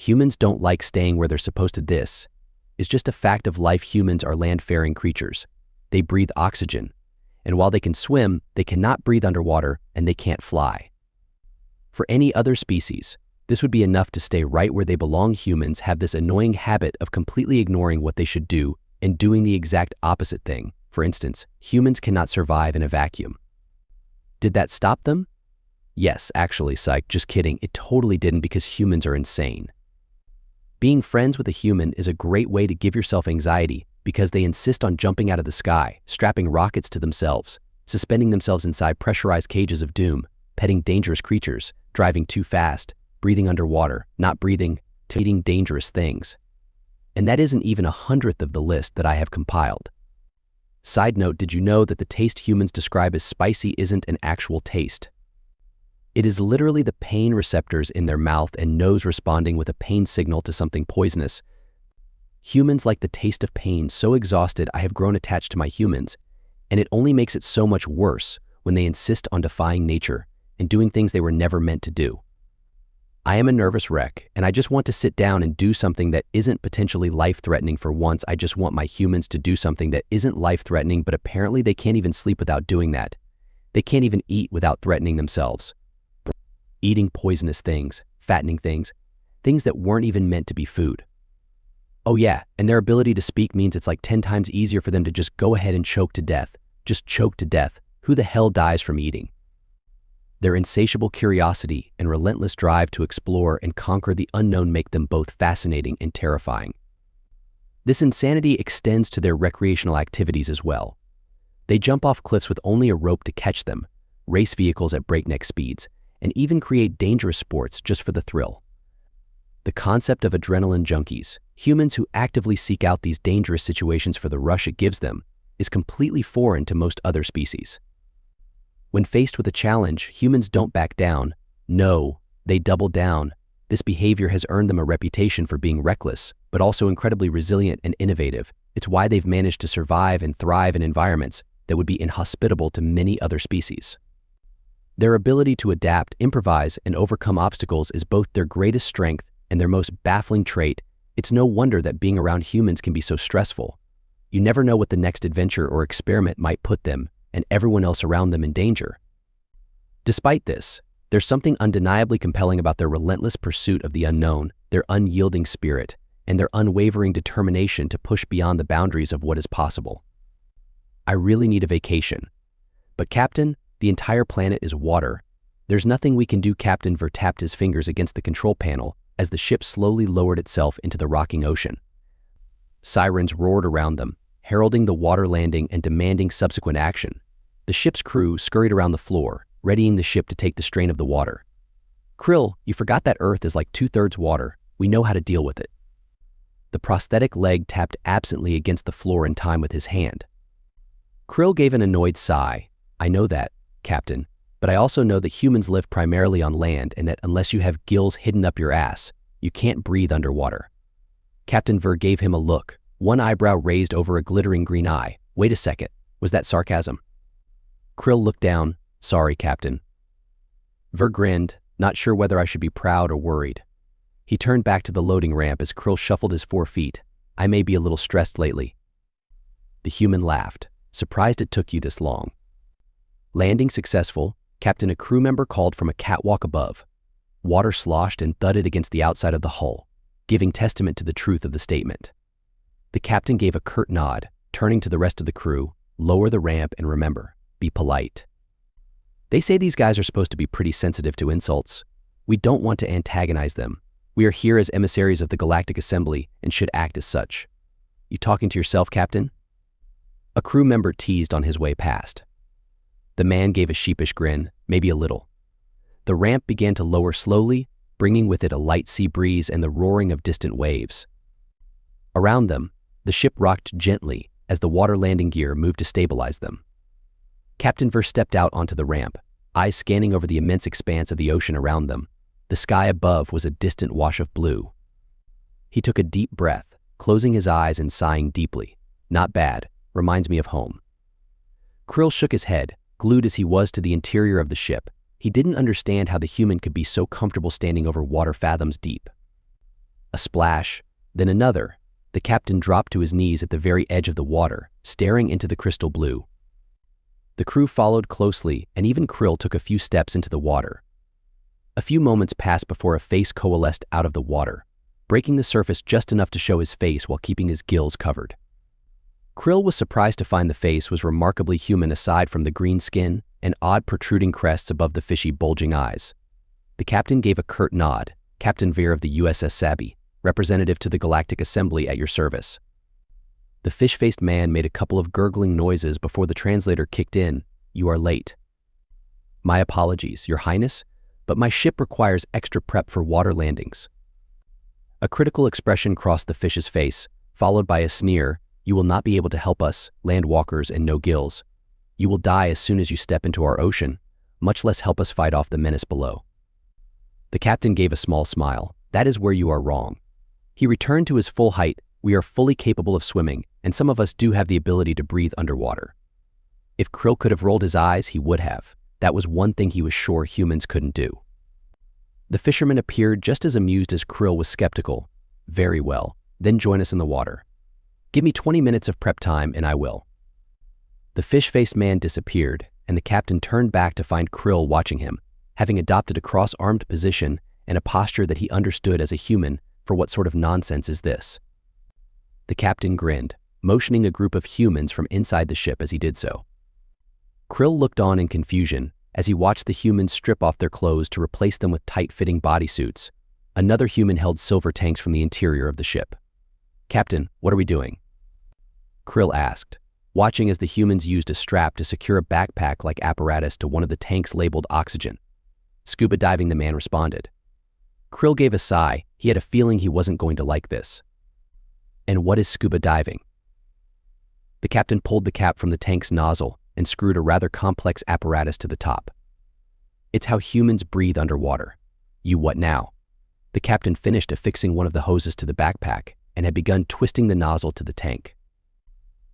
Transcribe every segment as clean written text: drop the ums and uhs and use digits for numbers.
Humans don't like staying where they're supposed to. This is just a fact of life. Humans are land-faring creatures. They breathe oxygen, and while they can swim, they cannot breathe underwater and they can't fly. For any other species, this would be enough to stay right where they belong. Humans have this annoying habit of completely ignoring what they should do and doing the exact opposite thing. For instance, humans cannot survive in a vacuum. Did that stop them? Yes, actually, psych, just kidding. It totally didn't, because humans are insane. Being friends with a human is a great way to give yourself anxiety, because they insist on jumping out of the sky, strapping rockets to themselves, suspending themselves inside pressurized cages of doom, petting dangerous creatures, driving too fast, breathing underwater, not breathing, to eating dangerous things. And that isn't even 1/100th of the list that I have compiled. Side note, did you know that the taste humans describe as spicy isn't an actual taste? It is literally the pain receptors in their mouth and nose responding with a pain signal to something poisonous. Humans like the taste of pain. So exhausted, I have grown attached to my humans, and it only makes it so much worse when they insist on defying nature and doing things they were never meant to do. I am a nervous wreck, and I just want to sit down and do something that isn't potentially life-threatening. For once, I just want my humans to do something that isn't life-threatening, but apparently they can't even sleep without doing that. They can't even eat without threatening themselves. Eating poisonous things, fattening things, things that weren't even meant to be food. Oh yeah, and their ability to speak means it's like 10 times easier for them to just go ahead and choke to death. Just choke to death. Who the hell dies from eating? Their insatiable curiosity and relentless drive to explore and conquer the unknown make them both fascinating and terrifying. This insanity extends to their recreational activities as well. They jump off cliffs with only a rope to catch them, race vehicles at breakneck speeds, and even create dangerous sports just for the thrill. The concept of adrenaline junkies, humans who actively seek out these dangerous situations for the rush it gives them, is completely foreign to most other species. When faced with a challenge, humans don't back down. No, they double down. This behavior has earned them a reputation for being reckless, but also incredibly resilient and innovative. It's why they've managed to survive and thrive in environments that would be inhospitable to many other species. Their ability to adapt, improvise, and overcome obstacles is both their greatest strength and their most baffling trait. It's no wonder that being around humans can be so stressful. You never know what the next adventure or experiment might put them and everyone else around them in danger. Despite this, there's something undeniably compelling about their relentless pursuit of the unknown, their unyielding spirit, and their unwavering determination to push beyond the boundaries of what is possible. I really need a vacation. But Captain, the entire planet is water. There's nothing we can do. Captain Ver tapped his fingers against the control panel as the ship slowly lowered itself into the rocking ocean. Sirens roared around them, heralding the water landing and demanding subsequent action. The ship's crew scurried around the floor, readying the ship to take the strain of the water. Krill, you forgot that Earth is like 2/3 water. We know how to deal with it. The prosthetic leg tapped absently against the floor in time with his hand. Krill gave an annoyed sigh. I know that, Captain, but I also know that humans live primarily on land and that unless you have gills hidden up your ass, you can't breathe underwater. Captain Ver gave him a look, one eyebrow raised over a glittering green eye. Wait a second, was that sarcasm? Krill looked down. Sorry, Captain. Ver grinned, not sure whether I should be proud or worried. He turned back to the loading ramp as Krill shuffled his 4 feet. I may be a little stressed lately. The human laughed, surprised it took you this long. Landing successful, Captain, a crew member called from a catwalk above. Water sloshed and thudded against the outside of the hull, giving testament to the truth of the statement. The captain gave a curt nod, turning to the rest of the crew. Lower the ramp and remember, be polite. They say these guys are supposed to be pretty sensitive to insults. We don't want to antagonize them. We are here as emissaries of the Galactic Assembly and should act as such. You talking to yourself, Captain? A crew member teased on his way past. The man gave a sheepish grin, maybe a little. The ramp began to lower slowly, bringing with it a light sea breeze and the roaring of distant waves. Around them, the ship rocked gently as the water landing gear moved to stabilize them. Captain Ver stepped out onto the ramp, eyes scanning over the immense expanse of the ocean around them. The sky above was a distant wash of blue. He took a deep breath, closing his eyes and sighing deeply. Not bad, reminds me of home. Krill shook his head, glued as he was to the interior of the ship. He didn't understand how the human could be so comfortable standing over water fathoms deep. A splash, then another. The captain dropped to his knees at the very edge of the water, staring into the crystal blue. The crew followed closely, and even Krill took a few steps into the water. A few moments passed before a face coalesced out of the water, breaking the surface just enough to show his face while keeping his gills covered. Krill was surprised to find the face was remarkably human aside from the green skin and odd protruding crests above the fishy bulging eyes. The captain gave a curt nod. Captain Veer of the USS Sabby, representative to the Galactic Assembly at your service. The fish-faced man made a couple of gurgling noises before the translator kicked in. You are late. My apologies, Your Highness, but my ship requires extra prep for water landings. A critical expression crossed the fish's face, followed by a sneer. You will not be able to help us, land walkers and no gills. You will die as soon as you step into our ocean, much less help us fight off the menace below. The captain gave a small smile. That is where you are wrong. He returned to his full height. We are fully capable of swimming, and some of us do have the ability to breathe underwater. If Krill could have rolled his eyes, he would have. That was one thing he was sure humans couldn't do. The fisherman appeared just as amused as Krill was skeptical. Very well, then join us in the water. Give me 20 minutes of prep time and I will. The fish-faced man disappeared, and the captain turned back to find Krill watching him, having adopted a cross-armed position and a posture that he understood as a human. For what sort of nonsense is this? The captain grinned, motioning a group of humans from inside the ship as he did so. Krill looked on in confusion as he watched the humans strip off their clothes to replace them with tight-fitting bodysuits. Another human held silver tanks from the interior of the ship. Captain, what are we doing? Krill asked, watching as the humans used a strap to secure a backpack-like apparatus to one of the tanks labeled oxygen. Scuba diving, the man responded. Krill gave a sigh. He had a feeling he wasn't going to like this. And what is scuba diving? The captain pulled the cap from the tank's nozzle and screwed a rather complex apparatus to the top. It's how humans breathe underwater. You what now? The captain finished affixing one of the hoses to the backpack and had begun twisting the nozzle to the tank.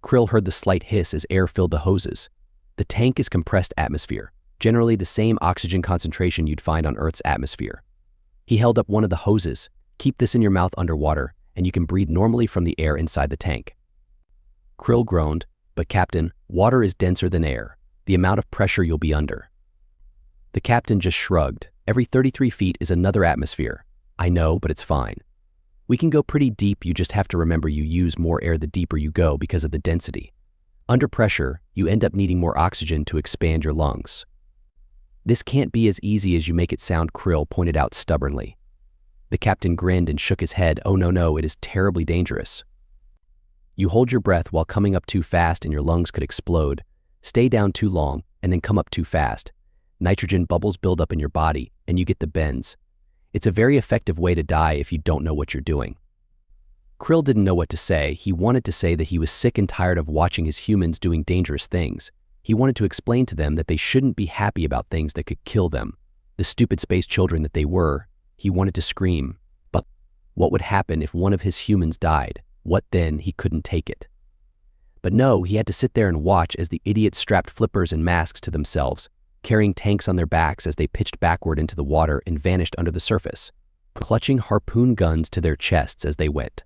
Krill heard the slight hiss as air filled the hoses. The tank is compressed atmosphere, generally the same oxygen concentration you'd find on Earth's atmosphere. He held up one of the hoses. Keep this in your mouth underwater, and you can breathe normally from the air inside the tank. Krill groaned, but Captain, water is denser than air. The amount of pressure you'll be under. The captain just shrugged. Every 33 feet is another atmosphere. I know, but it's fine. We can go pretty deep. You just have to remember you use more air the deeper you go because of the density. Under pressure, you end up needing more oxygen to expand your lungs. This can't be as easy as you make it sound, Krill pointed out stubbornly. The captain grinned and shook his head. Oh no, it is terribly dangerous. You hold your breath while coming up too fast and your lungs could explode. Stay down too long and then come up too fast. Nitrogen bubbles build up in your body and you get the bends. It's a very effective way to die if you don't know what you're doing. Krill didn't know what to say. He wanted to say that he was sick and tired of watching his humans doing dangerous things. He wanted to explain to them that they shouldn't be happy about things that could kill them. The stupid space children that they were. He wanted to scream. But what would happen if one of his humans died? What then? He couldn't take it. But no, he had to sit there and watch as the idiots strapped flippers and masks to themselves, carrying tanks on their backs as they pitched backward into the water and vanished under the surface, clutching harpoon guns to their chests as they went.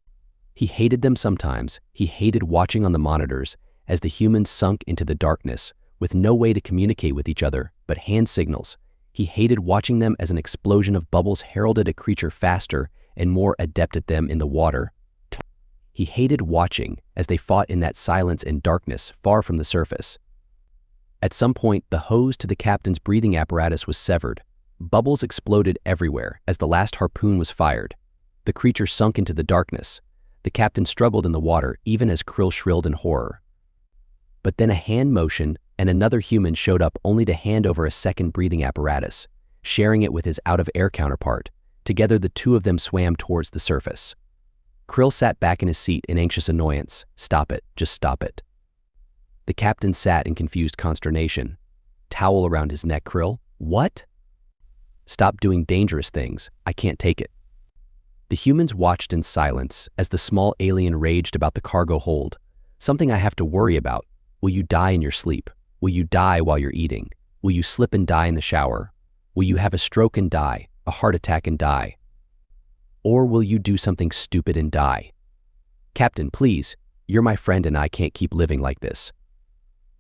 He hated them sometimes. He hated watching on the monitors as the humans sunk into the darkness with no way to communicate with each other but hand signals. He hated watching them as an explosion of bubbles heralded a creature faster and more adept at them in the water. He hated watching as they fought in that silence and darkness far from the surface. At some point, the hose to the captain's breathing apparatus was severed. Bubbles exploded everywhere as the last harpoon was fired. The creature sunk into the darkness. The captain struggled in the water even as Krill shrilled in horror. But then a hand motioned and another human showed up only to hand over a second breathing apparatus, sharing it with his out-of-air counterpart. Together the two of them swam towards the surface. Krill sat back in his seat in anxious annoyance. Stop it, just stop it. The captain sat in confused consternation. Towel around his neck, Krill. What? Stop doing dangerous things. I can't take it. The humans watched in silence as the small alien raged about the cargo hold. Something I have to worry about. Will you die in your sleep? Will you die while you're eating? Will you slip and die in the shower? Will you have a stroke and die, a heart attack and die? Or will you do something stupid and die? Captain, please, you're my friend and I can't keep living like this.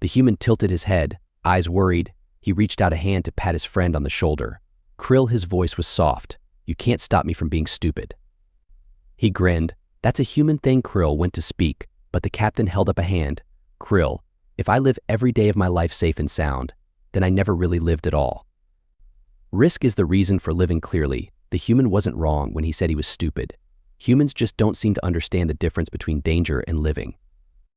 The human tilted his head, eyes worried. He reached out a hand to pat his friend on the shoulder. Krill, his voice was soft. You can't stop me from being stupid. He grinned. That's a human thing. Krill went to speak, but the captain held up a hand. Krill, if I live every day of my life safe and sound, then I never really lived at all. Risk is the reason for living. Clearly, the human wasn't wrong when he said he was stupid. Humans just don't seem to understand the difference between danger and living.